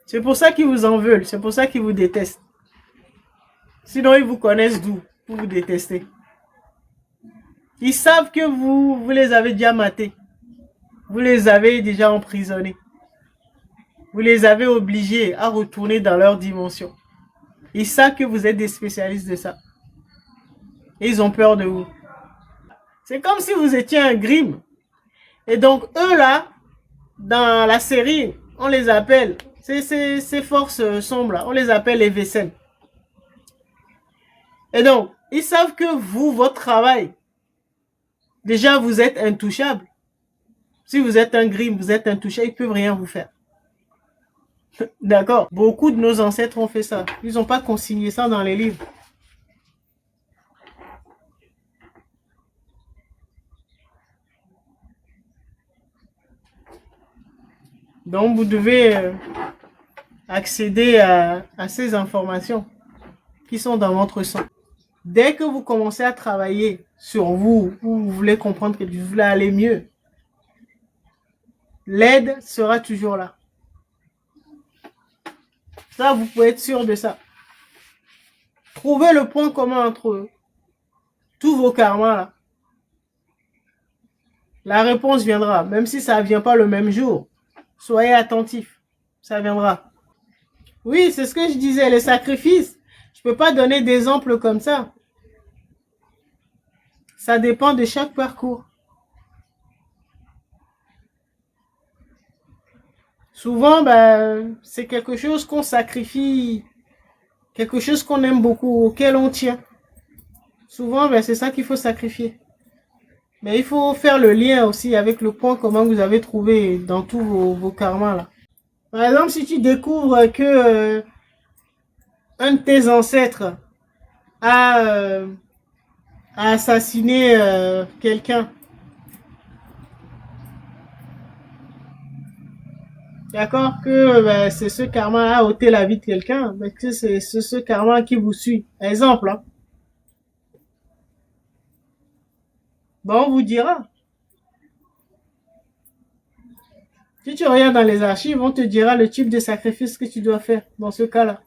C'est pour ça qu'ils vous en veulent, c'est pour ça qu'ils vous détestent. Sinon, ils vous connaissent d'où pour vous détester. Ils savent que vous les avez déjà matés. Vous les avez déjà emprisonnés. Vous les avez obligés à retourner dans leur dimension. Ils savent que vous êtes des spécialistes de ça. Et ils ont peur de vous. C'est comme si vous étiez un Grimm. Et donc, eux là, dans la série, on les appelle, ces forces sombres là, on les appelle les vaisselles. Et donc, ils savent que vous, votre travail, déjà vous êtes intouchable. Si vous êtes un Grimm, vous êtes intouchable, ils ne peuvent rien vous faire. D'accord? Beaucoup de nos ancêtres ont fait ça. Ils n'ont pas consigné ça dans les livres. Donc, vous devez accéder à ces informations qui sont dans votre sang. Dès que vous commencez à travailler sur vous, vous voulez comprendre que vous voulez aller mieux, l'aide sera toujours là. Ça, vous pouvez être sûr de ça. Trouvez le point commun entre tous vos karmas là. La réponse viendra, même si ça ne vient pas le même jour. Soyez attentifs, ça viendra. Oui, c'est ce que je disais, les sacrifices. Je ne peux pas donner d'exemple comme ça. Ça dépend de chaque parcours. Souvent, c'est quelque chose qu'on sacrifie, quelque chose qu'on aime beaucoup, auquel on tient. Souvent, c'est ça qu'il faut sacrifier. Mais il faut faire le lien aussi avec le point commun que vous avez trouvé dans tous vos karmas là. Par exemple, si tu découvres que un de tes ancêtres a assassiné quelqu'un, d'accord, que c'est ce karma a ôté la vie de quelqu'un, que c'est ce karma qui vous suit. Exemple, hein. On vous dira. Si tu regardes dans les archives, on te dira le type de sacrifice que tu dois faire dans ce cas-là.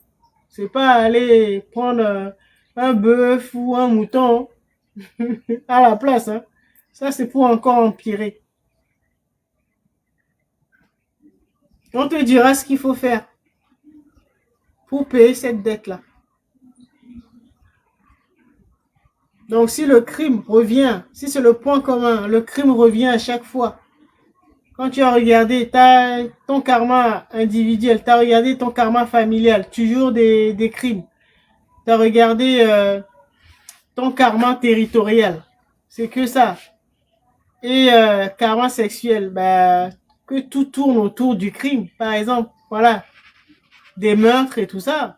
C'est pas aller prendre un bœuf ou un mouton à la place. Hein. Ça, c'est pour encore empirer. On te dira ce qu'il faut faire pour payer cette dette-là. Donc, si le crime revient, si c'est le point commun, le crime revient à chaque fois. Quand tu as regardé ton karma individuel, tu as regardé ton karma familial, toujours des crimes. Tu as regardé ton karma territorial. C'est que ça. Et karma sexuel, que tout tourne autour du crime. Par exemple, voilà, des meurtres et tout ça.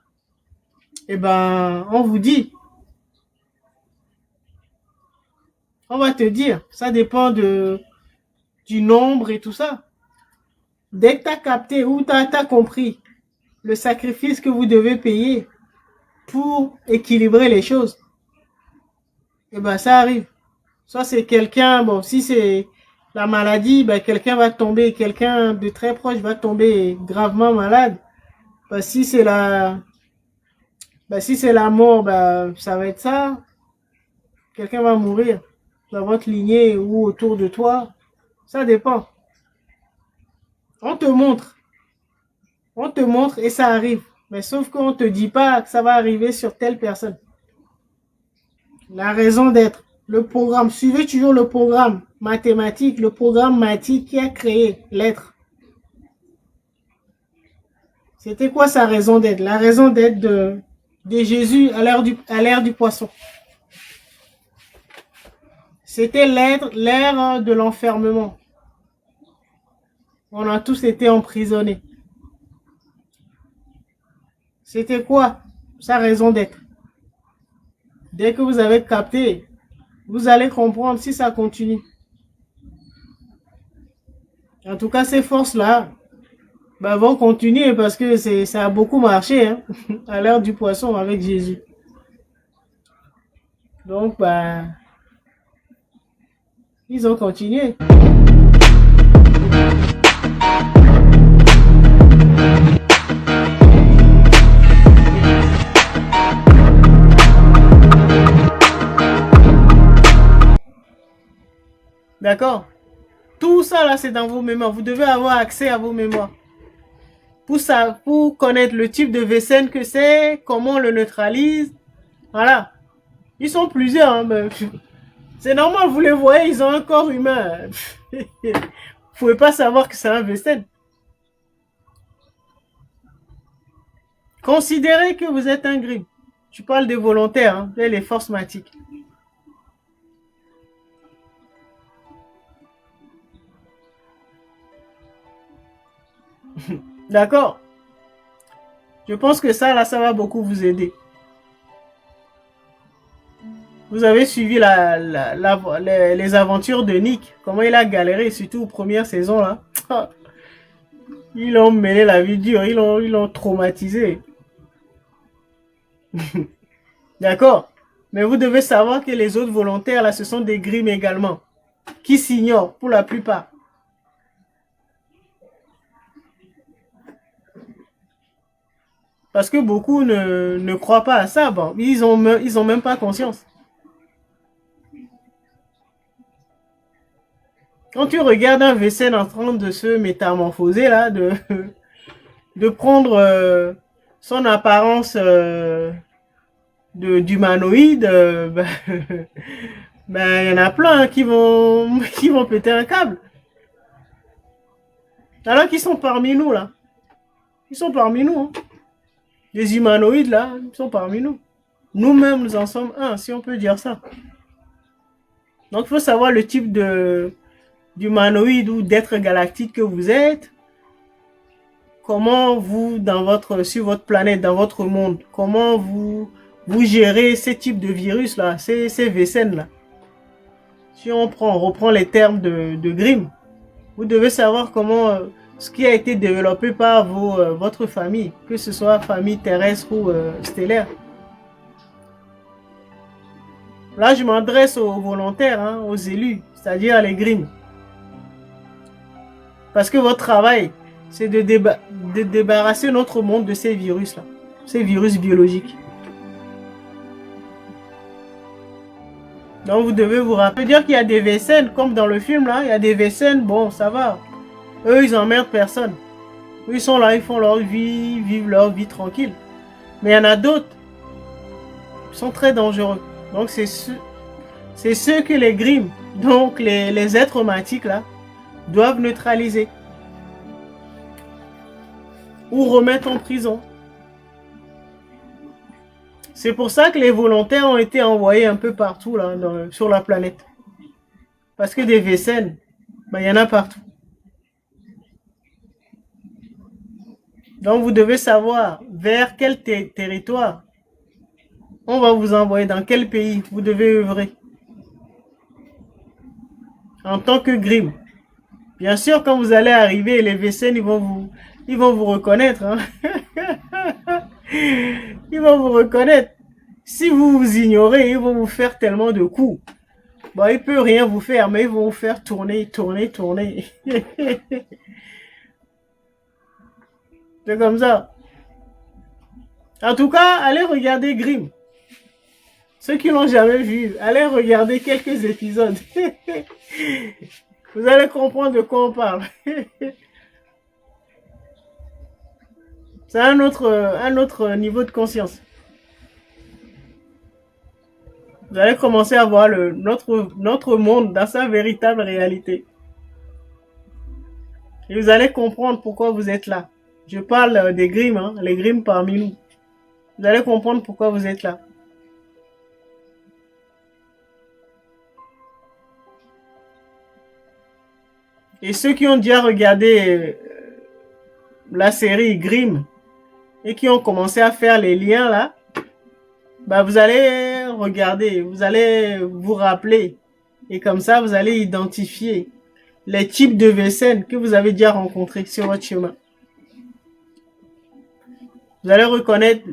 Et on vous dit. On va te dire. Ça dépend du nombre et tout ça. Dès que tu as capté ou tu as compris le sacrifice que vous devez payer pour équilibrer les choses, et ça arrive. Soit c'est quelqu'un, si c'est la maladie, quelqu'un va tomber, quelqu'un de très proche va tomber gravement malade. Si c'est la mort, ça va être ça. Quelqu'un va mourir dans votre lignée ou autour de toi. Ça dépend. On te montre et ça arrive. Mais sauf qu'on ne te dit pas que ça va arriver sur telle personne. La raison d'être, le programme, suivez toujours le programme mathématique, le programme mathématique qui a créé l'être. C'était quoi sa raison d'être? La raison d'être de Jésus à l'ère du poisson. C'était l'ère de l'enfermement. On a tous été emprisonnés. C'était quoi sa raison d'être? Dès que vous avez capté, vous allez comprendre si ça continue. En tout cas, ces forces-là vont continuer parce que ça a beaucoup marché hein, à l'ère du poisson avec Jésus. Donc, ils ont continué. D'accord? Tout ça là, c'est dans vos mémoires. Vous devez avoir accès à vos mémoires. Pour ça, pour connaître le type de Vesen que c'est, comment on le neutralise. Voilà. Ils sont plusieurs. Hein, mais c'est normal, vous les voyez, ils ont un corps humain. Vous pouvez pas savoir que c'est un Vesen. Considérez que vous êtes un Grimm. Je parle des volontaires, hein, les forces matiques. D'accord? Je pense que ça, là, ça va beaucoup vous aider. Vous avez suivi les aventures de Nick, comment il a galéré, surtout aux premières saisons, là. Ils ont mêlé la vie dure, ils l'ont traumatisé. D'accord? Mais vous devez savoir que les autres volontaires, là, ce sont des Grimm également, qui s'ignorent pour la plupart. Parce que beaucoup ne croient pas à ça. Bon, ils ont même pas conscience. Quand tu regardes un vaisselle en train de se métamorphoser, là, de prendre son apparence d'humanoïde, ben, il y en a plein hein, qui vont péter un câble. Alors qu'ils sont parmi nous, là. Ils sont parmi nous. Hein. Les humanoïdes, là, ils sont parmi nous. Nous-mêmes, nous en sommes un, si on peut dire ça. Donc, il faut savoir le type d'humanoïde ou d'être galactique que vous êtes. Comment vous, sur votre planète, dans votre monde, comment vous gérez ces types de virus-là, ces Vesen-là. Si on reprend les termes de Grimm, vous devez savoir comment ce qui a été développé par votre famille, que ce soit famille terrestre ou stellaire. Là, je m'adresse aux volontaires, hein, aux élus, c'est-à-dire les Grimm. Parce que votre travail, c'est de débarrasser notre monde de ces virus-là, ces virus biologiques. Donc vous devez vous rappeler, dire qu'il y a des Vesen, comme dans le film là, il y a des Vesen, bon ça va. Eux ils emmerdent personne. Eux, ils sont là, ils font leur vie, vivent leur vie tranquille. Mais il y en a d'autres qui sont très dangereux. Donc c'est ceux que les Grimm, donc les êtres matiques là, doivent neutraliser. Ou remettre en prison. C'est pour ça que les volontaires ont été envoyés un peu partout là, sur la planète. Parce que des Vesen, ben, il y en a partout. Donc vous devez savoir vers quel territoire on va vous envoyer, dans quel pays vous devez œuvrer. En tant que Grimm. Bien sûr, quand vous allez arriver, les Vesen, ils vont vous reconnaître. Hein. Ils vont vous reconnaître. Si vous vous ignorez, ils vont vous faire tellement de coups. Bon, ils ne peuvent rien vous faire, mais ils vont vous faire tourner, tourner, tourner. C'est comme ça. En tout cas, allez regarder Grimm. Ceux qui l'ont jamais vu, allez regarder quelques épisodes. Vous allez comprendre de quoi on parle. C'est un autre niveau de conscience. Vous allez commencer à voir notre monde dans sa véritable réalité. Et vous allez comprendre pourquoi vous êtes là. Je parle des Grimm, hein, les Grimm parmi nous. Vous allez comprendre pourquoi vous êtes là. Et ceux qui ont déjà regardé la série Grimm et qui ont commencé à faire les liens là, bah vous allez regarder, vous allez vous rappeler. Et comme ça, vous allez identifier les types de Vesen que vous avez déjà rencontrés sur votre chemin. Vous allez reconnaître,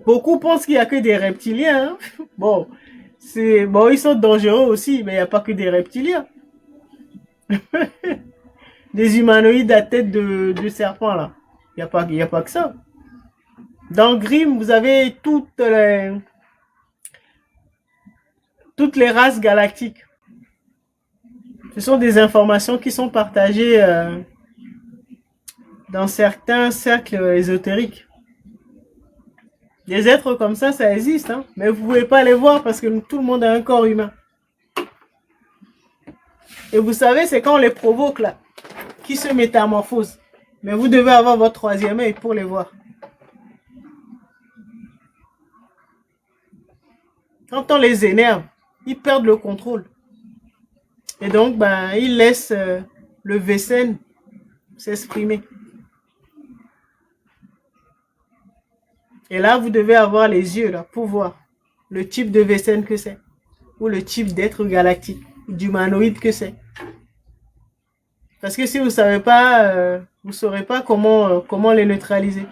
beaucoup pensent qu'il n'y a que des reptiliens. Hein. Bon, ils sont dangereux aussi, mais il n'y a pas que des reptiliens. Des humanoïdes à tête de serpent là. Il n'y a pas que ça. Dans Grimm, vous avez toutes les races galactiques. Ce sont des informations qui sont partagées dans certains cercles ésotériques. Des êtres comme ça existe, hein, mais vous ne pouvez pas les voir parce que tout le monde a un corps humain. Et vous savez, c'est quand on les provoque là, qui se métamorphosent. Mais vous devez avoir votre troisième œil pour les voir. Quand on les énerve, ils perdent le contrôle. Et donc, ben, ils laissent le Vécène s'exprimer. Et là, vous devez avoir les yeux là pour voir le type de Vécène que c'est. Ou le type d'être galactique, d'humanoïde que c'est. Parce que si vous ne savez pas, vous ne saurez pas comment les neutraliser.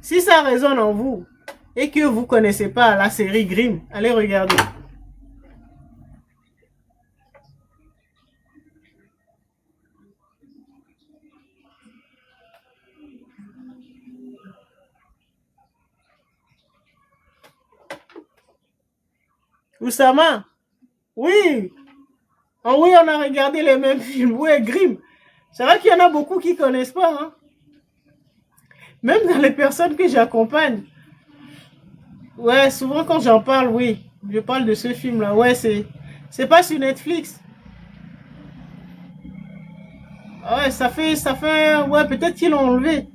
Si ça résonne en vous et que vous ne connaissez pas la série Grimm, allez regarder. Oussama, oui, oh oui, on a regardé les mêmes films. Oui, Grimm. C'est vrai qu'il y en a beaucoup qui ne connaissent pas. Hein? Même dans les personnes que j'accompagne. Ouais, souvent quand j'en parle, oui, je parle de ce film-là. Ouais, c'est pas sur Netflix. Ouais, ouais, peut-être qu'ils l'ont enlevé.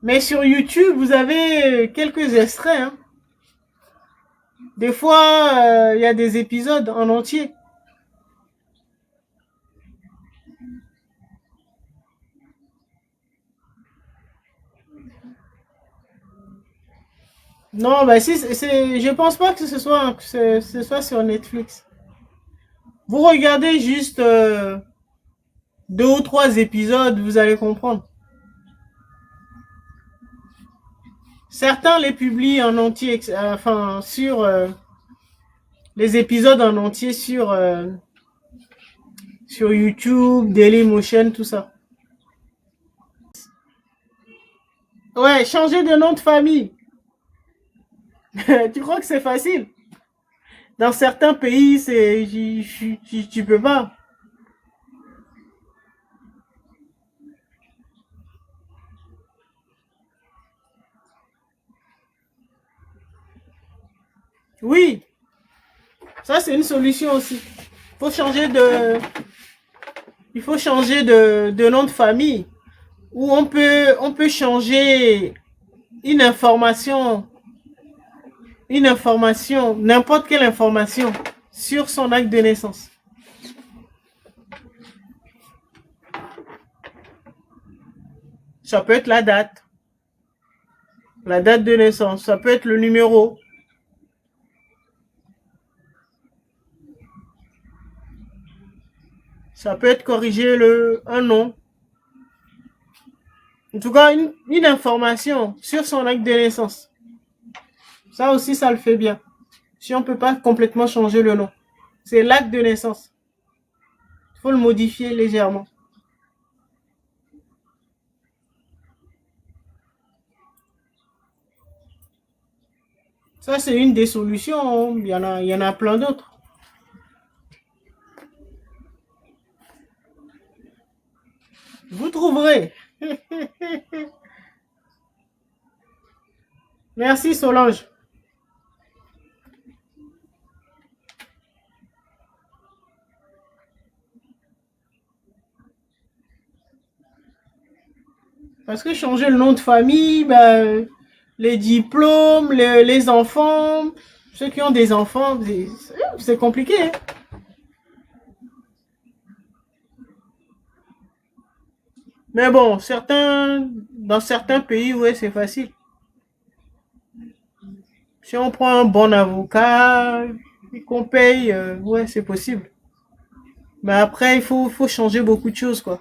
Mais sur YouTube, vous avez quelques extraits. Hein. Des fois, il y a des épisodes en entier. Non, bah si, je pense pas que ce soit sur Netflix. Vous regardez juste 2 ou 3 épisodes, vous allez comprendre. Certains les publient en entier, enfin sur les épisodes en entier sur YouTube, Dailymotion, tout ça. Ouais, changer de nom de famille. Tu crois que c'est facile? Dans certains pays, tu peux pas. Oui, ça c'est une solution aussi. Faut changer de, il faut changer de nom de famille. Ou on peut changer une information, n'importe quelle information sur son acte de naissance. Ça peut être la date de naissance, ça peut être le numéro. Ça peut être corriger un nom. En tout cas, une information sur son acte de naissance. Ça aussi, ça le fait bien. Si on ne peut pas complètement changer le nom. C'est l'acte de naissance. Il faut le modifier légèrement. Ça, c'est une des solutions. Il y en a plein d'autres. Vous trouverez. Merci Solange. Parce que changer le nom de famille, ben, les diplômes, les enfants, ceux qui ont des enfants, c'est compliqué. Hein. Mais bon, dans certains pays, ouais, c'est facile. Si on prend un bon avocat et qu'on paye, ouais, c'est possible. Mais après, faut changer beaucoup de choses, quoi.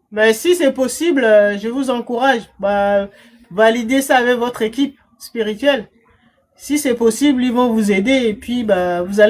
Mais si c'est possible, je vous encourage. Bah, validez ça avec votre équipe spirituelle. Si c'est possible, ils vont vous aider et puis bah, vous allez